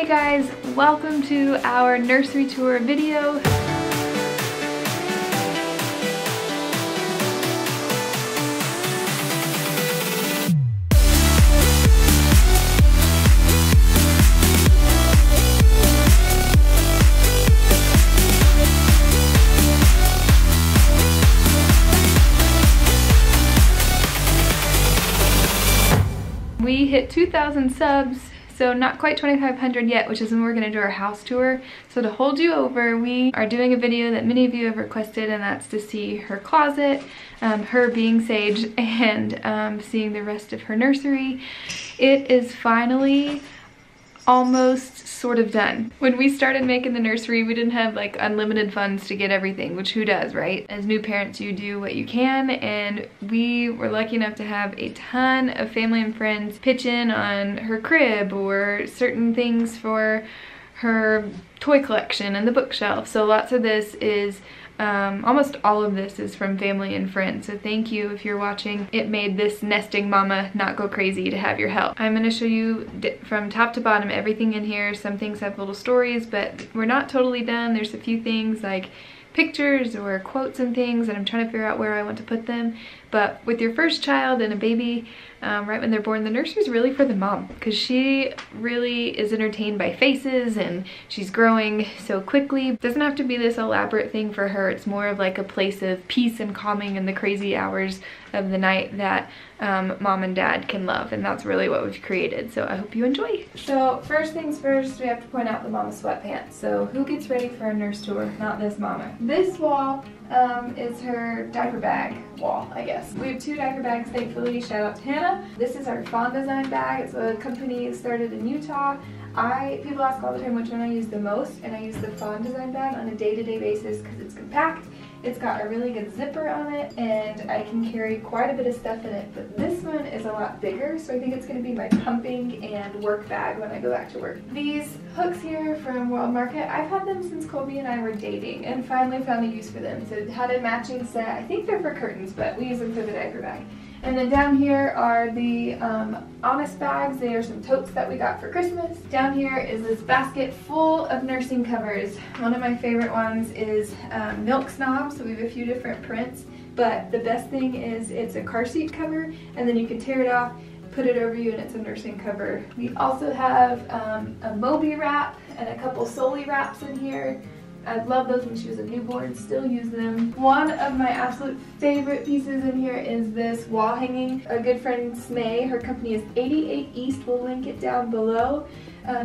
Hey guys, welcome to our nursery tour video. We hit 2,000 subs, so not quite 2,500 yet, which is when we're gonna do our house tour. So to hold you over, we are doing a video that many of you have requested, and that's to see her closet, her being Sage, and seeing the rest of her nursery. It is finally almost sort of done. When we started making the nursery, we didn't have like unlimited funds to get everything, which who does, right? As new parents, you do what you can, and we were lucky enough to have a ton of family and friends pitch in on her crib or certain things for her toy collection and the bookshelf. So lots of this is almost all of this is from family and friends, so thank you if you're watching. It made this nesting mama not go crazy to have your help. I'm going to show you from top to bottom everything in here. Some things have little stories, but we're not totally done. There's a few things like pictures or quotes and things, and I'm trying to figure out where I want to put them. But with your first child and a baby, right when they're born, the nursery is really for the mom, because she really is entertained by faces and she's growing so quickly. It doesn't have to be this elaborate thing for her. It's more of like a place of peace and calming in the crazy hours of the night that mom and dad can love, and that's really what we've created. So I hope you enjoy. So first things first, we have to point out the mama sweatpants. So who gets ready for a nurse tour? Not this mama. This wall is her diaper bag wall, I guess. We have 2 diaper bags, thankfully. Shout out to Hannah. This is our Fawn Design bag. It's a company that started in Utah. People ask all the time which one I use the most, and I use the Fawn Design bag on a day-to-day basis because it's compact. It's got a really good zipper on it, and I can carry quite a bit of stuff in it, but this one is a lot bigger, so I think it's going to be my pumping and work bag when I go back to work. These hooks here from World Market, I've had them since Kolby and I were dating, and finally found a use for them. So had a matching set. I think they're for curtains, but we use them for the diaper bag. And then down here are the Honest bags. They are some totes that we got for Christmas. Down here is this basket full of nursing covers. One of my favorite ones is Milk Snob, so we have a few different prints. But the best thing is it's a car seat cover, and then you can tear it off, put it over you, and it's a nursing cover. We also have a Moby wrap and a couple Soli wraps in here. I love those when she was a newborn, still use them. One of my absolute favorite pieces in here is this wall hanging. A good friend, Smay, her company is 88 East, we'll link it down below.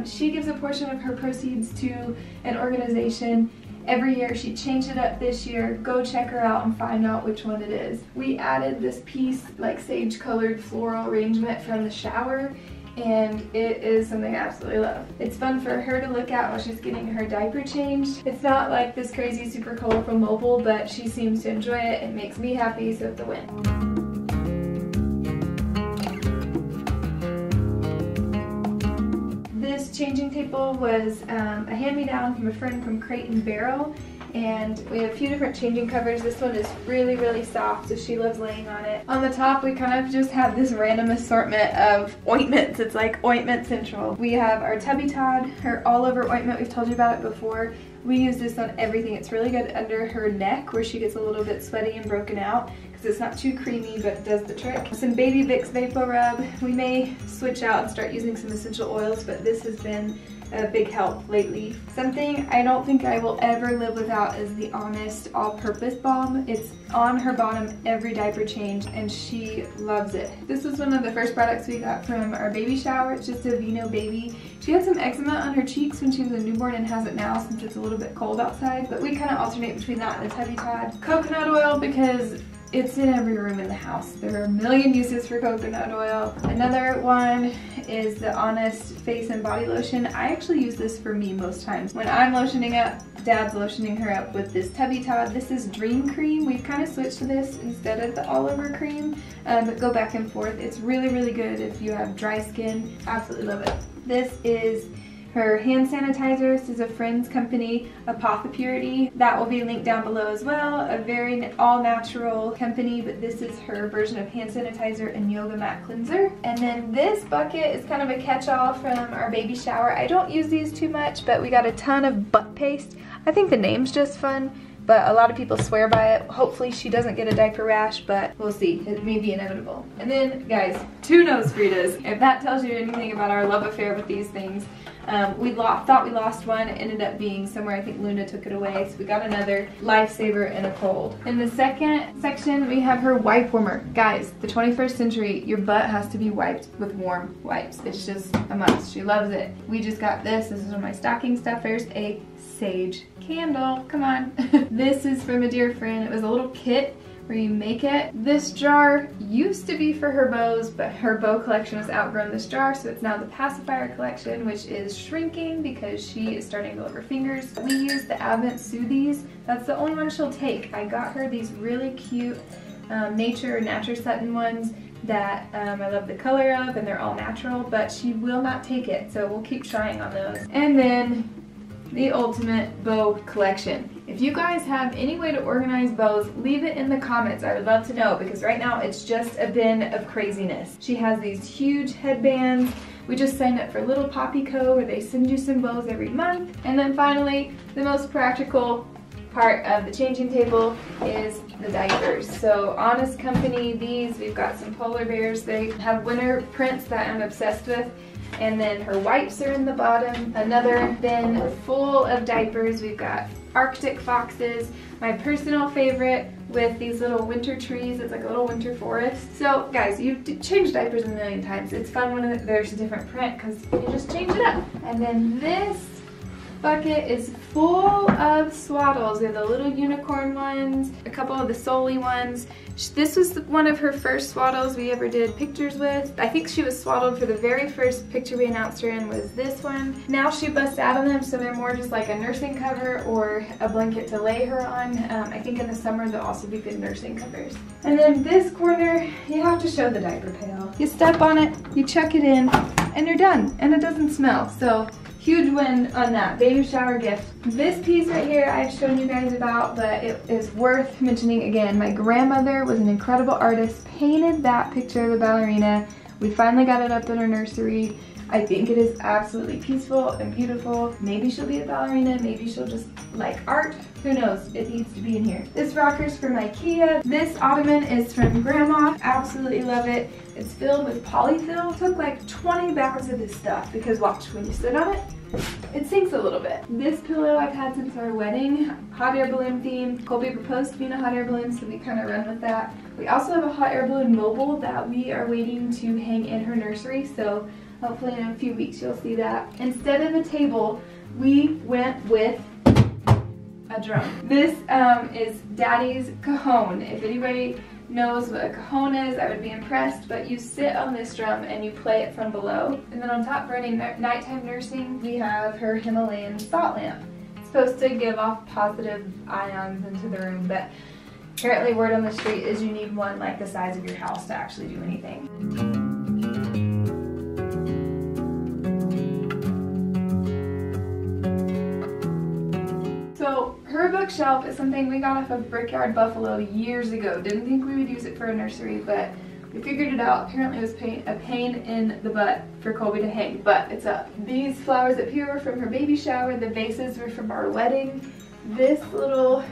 She gives a portion of her proceeds to an organization every year. She changed it up this year. Go check her out and find out which one it is. We added this piece, like sage colored floral arrangement from the shower, and it is something I absolutely love. It's fun for her to look at while she's getting her diaper changed. It's not like this crazy super colorful mobile, but she seems to enjoy it. It makes me happy, so it's a win. This changing table was a hand-me-down from a friend from Crate and Barrel, and we have a few different changing covers. This one is really, really soft, so she loves laying on it. On the top, we kind of just have this random assortment of ointments. It's like ointment central. We have our Tubby Todd, her all-over ointment. We've told you about it before. We use this on everything. It's really good under her neck where she gets a little bit sweaty and broken out, because it's not too creamy, but it does the trick. Some Baby Vicks Vapor Rub. We may switch out and start using some essential oils, but this has been a big help lately. Something I don't think I will ever live without is the Honest all-purpose balm. It's on her bottom every diaper change, and she loves it. This was one of the first products we got from our baby shower. It's just a Vino baby. She had some eczema on her cheeks when she was a newborn and has it now since it's a little bit cold outside, but we kind of alternate between that and the Tubby Todd. Coconut oil, because it's in every room in the house. There are a million uses for coconut oil. Another one is the Honest face and body lotion. I actually use this for me most times. When I'm lotioning up, Dad's lotioning her up with this Tubby Todd. This is Dream Cream. We've kind of switched to this instead of the all-over cream, but go back and forth. It's really, really good if you have dry skin. Absolutely love it. This is her hand sanitizer. This is a Friends company, Apothepurity. That will be linked down below as well. A very all-natural company, but this is her version of hand sanitizer and yoga mat cleanser. And then this bucket is kind of a catch-all from our baby shower. I don't use these too much, but we got a ton of butt paste. I think the name's just fun, but a lot of people swear by it. Hopefully she doesn't get a diaper rash, but we'll see. It may be inevitable. And then, guys, 2 nose Fritas. If that tells you anything about our love affair with these things. We thought we lost one. It ended up being somewhere. I think Luna took it away. So we got another lifesaver in a cold. In the second section, we have her wipe warmer. Guys, the 21st century, your butt has to be wiped with warm wipes. It's just a must. She loves it. We just got this. This is one of my stocking stuffers. A sage candle. Come on. This is from a dear friend. It was a little kit where you make it. This jar used to be for her bows, but her bow collection has outgrown this jar, so it's now the pacifier collection, which is shrinking because she is starting to love her fingers. We use the Advent Soothies. That's the only one she'll take. I got her these really cute Nature Satin ones that I love the color of, and they're all natural, but she will not take it, so we'll keep trying on those. And then the ultimate bow collection. If you guys have any way to organize bows, leave it in the comments. I would love to know, because right now it's just a bin of craziness. She has these huge headbands. We just signed up for Little Poppy Co, where they send you some bows every month. And then finally, the most practical part of the changing table is the diapers. So Honest Company, we've got some polar bears. They have winter prints that I'm obsessed with. And then her wipes are in the bottom. Another bin full of diapers. We've got Arctic foxes, my personal favorite with these little winter trees. It's like a little winter forest. So guys, you've changed diapers a million times. It's fun when there's a different print because you just change it up. And then this bucket is full of swaddles. We have the little unicorn ones, a couple of the Soli ones. This was one of her first swaddles we ever did pictures with. I think she was swaddled for the very first picture we announced her in was this one. Now she busts out of them, so they're more just like a nursing cover or a blanket to lay her on. I think in the summer they'll also be good nursing covers. And then this corner, you have to show the diaper pail. You step on it, you chuck it in, and you're done. And it doesn't smell, so huge win on that baby shower gift. This piece right here I've shown you guys about, but it is worth mentioning again. My grandmother was an incredible artist, painted that picture of the ballerina. We finally got it up in our nursery. I think it is absolutely peaceful and beautiful. Maybe she'll be a ballerina, maybe she'll just like art. Who knows? It needs to be in here. This rocker's from IKEA. This ottoman is from Grandma. Absolutely love it. It's filled with polyfill. Took like 20 bags of this stuff because watch, when you sit on it, it sinks a little bit. This pillow I've had since our wedding. Hot air balloon theme. Kolby proposed to be in a hot air balloon, so we kind of run with that. We also have a hot air balloon mobile that we are waiting to hang in her nursery, so hopefully in a few weeks you'll see that. Instead of a table, we went with a drum. This is Daddy's cajon. If anybody knows what a cajon is, I would be impressed, but you sit on this drum and you play it from below. And then on top for any nighttime nursing, we have her Himalayan salt lamp. It's supposed to give off positive ions into the room, but apparently word on the street is you need one like the size of your house to actually do anything. So her bookshelf is something we got off of Brickyard Buffalo years ago. Didn't think we would use it for a nursery, but we figured it out. Apparently it was a pain in the butt for Kolby to hang, but it's up. These flowers up here were from her baby shower. The vases were from our wedding. This little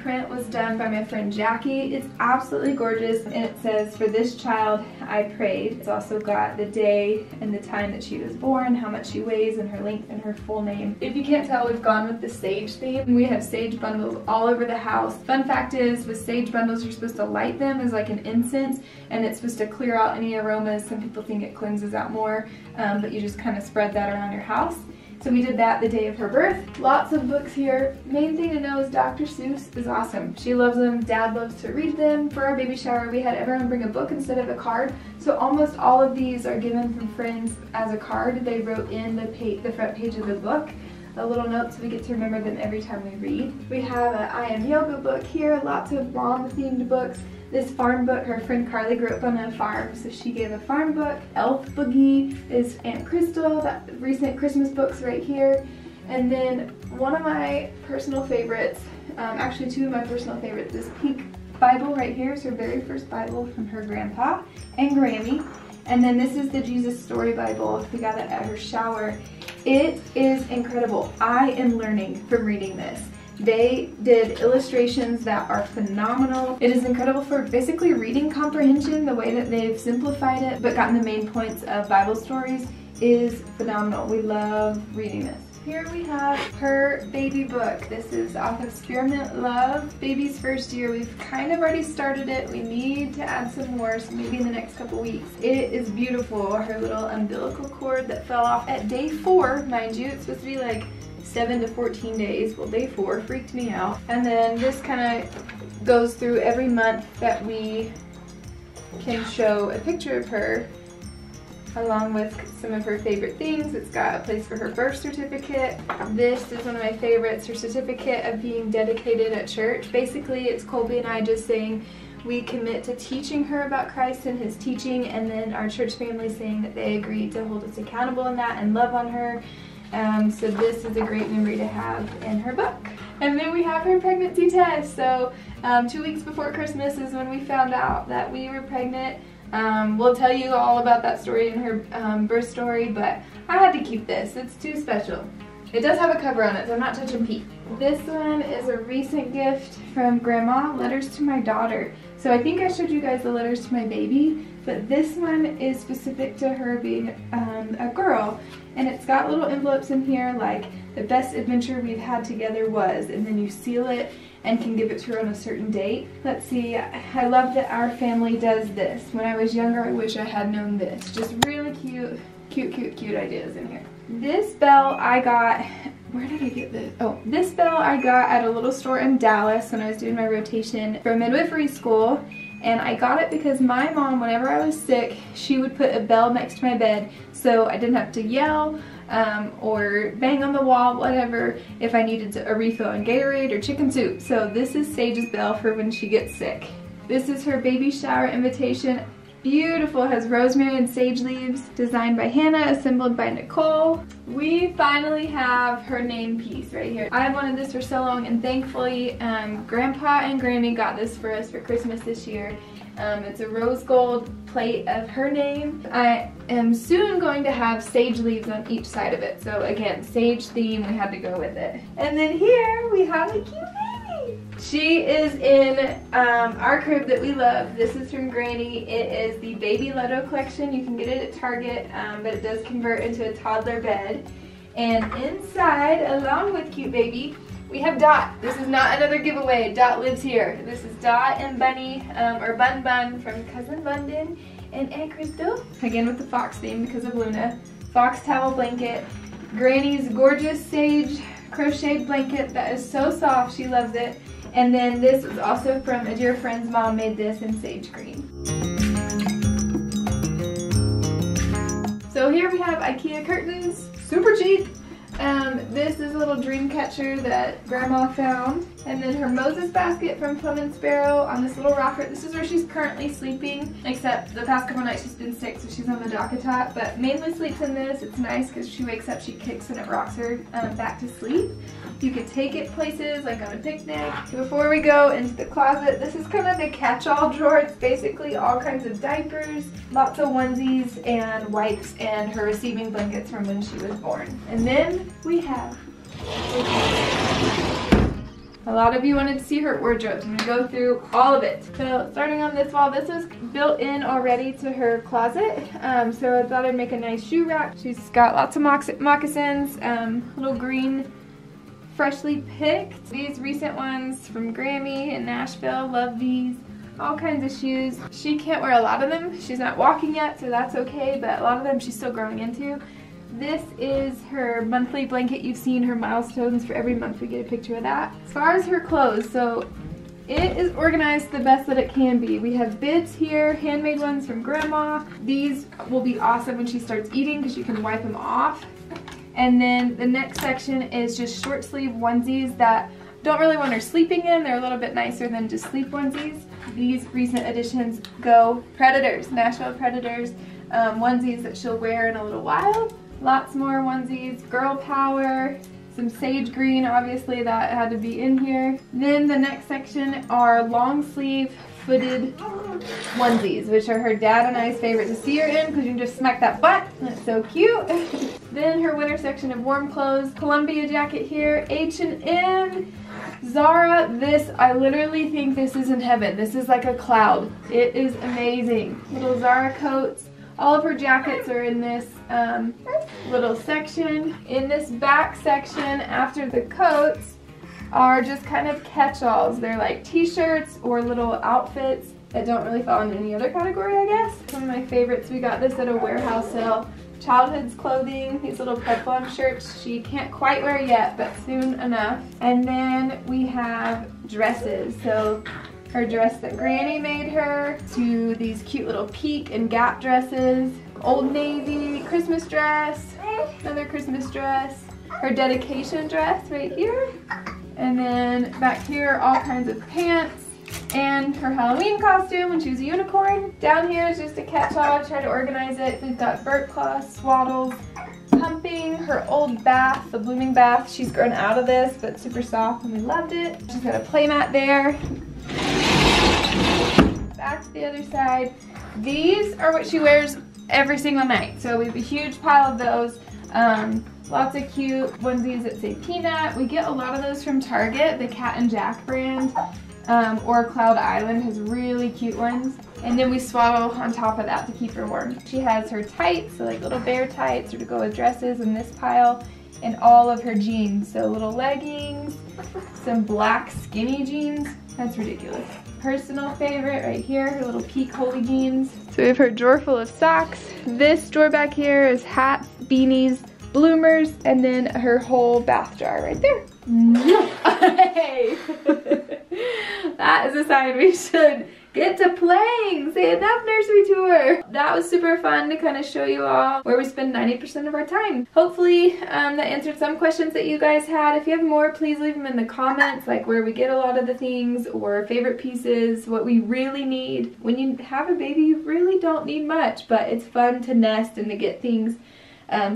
print was done by my friend Jackie. It's absolutely gorgeous, and it says, "For this child I prayed." It's also got the day and the time that she was born, how much she weighs, and her length, and her full name. If you can't tell, we've gone with the sage theme. We have sage bundles all over the house. Fun fact is, with sage bundles, you're supposed to light them as like an incense, and it's supposed to clear out any aromas. Some people think it cleanses out more, but you just kind of spread that around your house. So we did that the day of her birth. Lots of books here. Main thing to know is Dr. Seuss is awesome. She loves them. Dad loves to read them. For our baby shower, we had everyone bring a book instead of a card. So almost all of these are given from friends as a card. They wrote in the front page of the book. a little note so we get to remember them every time we read. We have an I Am Yoga book here, lots of mom themed books. This farm book, her friend Carly grew up on a farm, so she gave a farm book. Elf Boogie is Aunt Crystal, that recent Christmas books right here. And then one of my personal favorites, actually two of my personal favorites, this pink Bible right here is her very first Bible from her grandpa and Grammy. And then this is the Jesus Story Bible. We got it at her shower. It is incredible. I am learning from reading this. They did illustrations that are phenomenal. It is incredible for basically reading comprehension. The way that they've simplified it but gotten the main points of Bible stories is phenomenal. We love reading this. Here we have her baby book. This is off of Spearmint Love, Baby's First Year. We've kind of already started it. We need to add some more, so maybe in the next couple weeks. It is beautiful. Her little umbilical cord that fell off at day 4, mind you. It's supposed to be like 7 to 14 days. Well, day 4 freaked me out. And then this kind of goes through every month that we can show a picture of her along with some of her favorite things. It's got a place for her birth certificate. This is one of my favorites, her certificate of being dedicated at church. Basically, it's Kolby and I just saying we commit to teaching her about Christ and his teaching, and then our church family saying that they agree to hold us accountable in that and love on her. So this is a great memory to have in her book. And then we have her pregnancy test. So 2 weeks before Christmas is when we found out that we were pregnant. We'll tell you all about that story in her birth story, but I had to keep this. It's too special. It does have a cover on it, so I'm not touching Pete. This one is a recent gift from Grandma, Letters to My Daughter. So I think I showed you guys the letters to my baby, but this one is specific to her being a girl. And it's got little envelopes in here like the best adventure we've had together was, and then you seal it and can give it to her on a certain date. Let's see, I love that our family does this. When I was younger, I wish I had known this. Just really cute ideas in here. This bell I got, where did I get this? Oh, this bell I got at a little store in Dallas when I was doing my rotation for midwifery school. And I got it because my mom, whenever I was sick, she would put a bell next to my bed so I didn't have to yell or bang on the wall, whatever, if I needed a refill on Gatorade or chicken soup. So this is Sage's bell for when she gets sick. This is her baby shower invitation. Beautiful, has rosemary and sage leaves, designed by Hannah, assembled by Nicole. We finally have her name piece right here. I've wanted this for so long, and thankfully Grandpa and Grammy got this for us for Christmas this year. It's a rose gold plate of her name. I am soon going to have sage leaves on each side of it. So again, sage theme, we had to go with it. And then here we have a cute baby. She is in our crib that we love. This is from Granny. It is the Baby Leto collection. You can get it at Target, but it does convert into a toddler bed. And inside, along with Cute Baby, we have Dot. This is not another giveaway. Dot lives here. This is Dot and Bunny, or Bun Bun from Cousin London and Aunt Crystal. Again with the fox theme because of Luna. Fox towel blanket. Granny's gorgeous sage crocheted blanket that is so soft. She loves it. And then this is also from a dear friend's mom, made this in sage green. So here we have IKEA curtains, super cheap. This is a little dream catcher that Grandma found. And then her Moses basket from Plum and Sparrow on this little rocker. This is where she's currently sleeping, except the past couple nights she's been sick, so she's on the docket top, but mainly sleeps in this. It's nice because she wakes up, she kicks, and it rocks her back to sleep. You could take it places, like on a picnic. Before we go into the closet, this is kind of the catch-all drawer. It's basically all kinds of diapers, lots of onesies and wipes, and her receiving blankets from when she was born. And then we have a lot of you wanted to see her wardrobes. I'm gonna go through all of it. So starting on this wall, this is built in already to her closet. So I thought I'd make a nice shoe rack. She's got lots of moccasins, little green, freshly picked. These recent ones from Grammy in Nashville, love these. All kinds of shoes. She can't wear a lot of them. She's not walking yet, so that's okay, but a lot of them she's still growing into. This is her monthly blanket. You've seen her milestones for every month. We get a picture of that. As far as her clothes, so it is organized the best that it can be. We have bibs here, handmade ones from Grandma. These will be awesome when she starts eating because you can wipe them off. And then the next section is just short sleeve onesies that don't really want her sleeping in. They're a little bit nicer than just sleep onesies. These recent additions go Predators, National Predators onesies that she'll wear in a little while. Lots more onesies, girl power, some sage green, obviously that had to be in here. Then the next section are long sleeve footed onesies, which are her dad and I's favorite to see her in because you can just smack that butt. That's so cute. Then her winter section of warm clothes, Columbia jacket here, H&M, Zara. This, I literally think this is in heaven. This is like a cloud. It is amazing. Little Zara coats. All of her jackets are in this little section. In this back section, after the coats, are just kind of catch-alls. They're like t-shirts or little outfits that don't really fall in any other category, I guess. One of my favorites, we got this at a warehouse sale. Childhood's clothing, these little peplum shirts she can't quite wear yet, but soon enough. And then we have dresses. So her dress that Granny made her, to these cute little Peak and Gap dresses, Old Navy, Christmas dress, another Christmas dress, her dedication dress right here, and then back here all kinds of pants, and her Halloween costume when she was a unicorn. Down here is just a catch-all. I tried to organize it. We've got burnt cloths, swaddles, pumping, her old bath, the blooming bath. She's grown out of this, but super soft and we loved it. She's got a play mat there. Back to the other side. These are what she wears every single night. So we have a huge pile of those. Lots of cute onesies that say Peanut. We get a lot of those from Target, the Cat and Jack brand. Or Cloud Island has really cute ones. And then we swaddle on top of that to keep her warm. She has her tights, so like little bear tights or to go with dresses in this pile, and all of her jeans. So little leggings, some black skinny jeans. That's ridiculous. Personal favorite right here, her little Peak Holy jeans. So we have her drawer full of socks. This drawer back here is hats, beanies, bloomers, and then her whole bath jar right there. Hey! That is a sign we should get to playing. Say enough nursery tour. That was super fun to kind of show you all where we spend 90% of our time. Hopefully that answered some questions that you guys had. If you have more, please leave them in the comments, like where we get a lot of the things or favorite pieces, what we really need. When you have a baby, you really don't need much, but it's fun to nest and to get things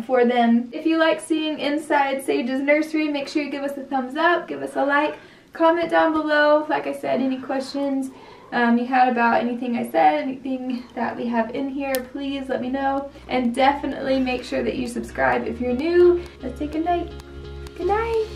for them. If you like seeing inside Sage's nursery, make sure you give us a thumbs up, give us a like, comment down below, like I said, any questions you had about anything I said, anything that we have in here, please let me know. And definitely make sure that you subscribe if you're new. Let's say good night. Good night.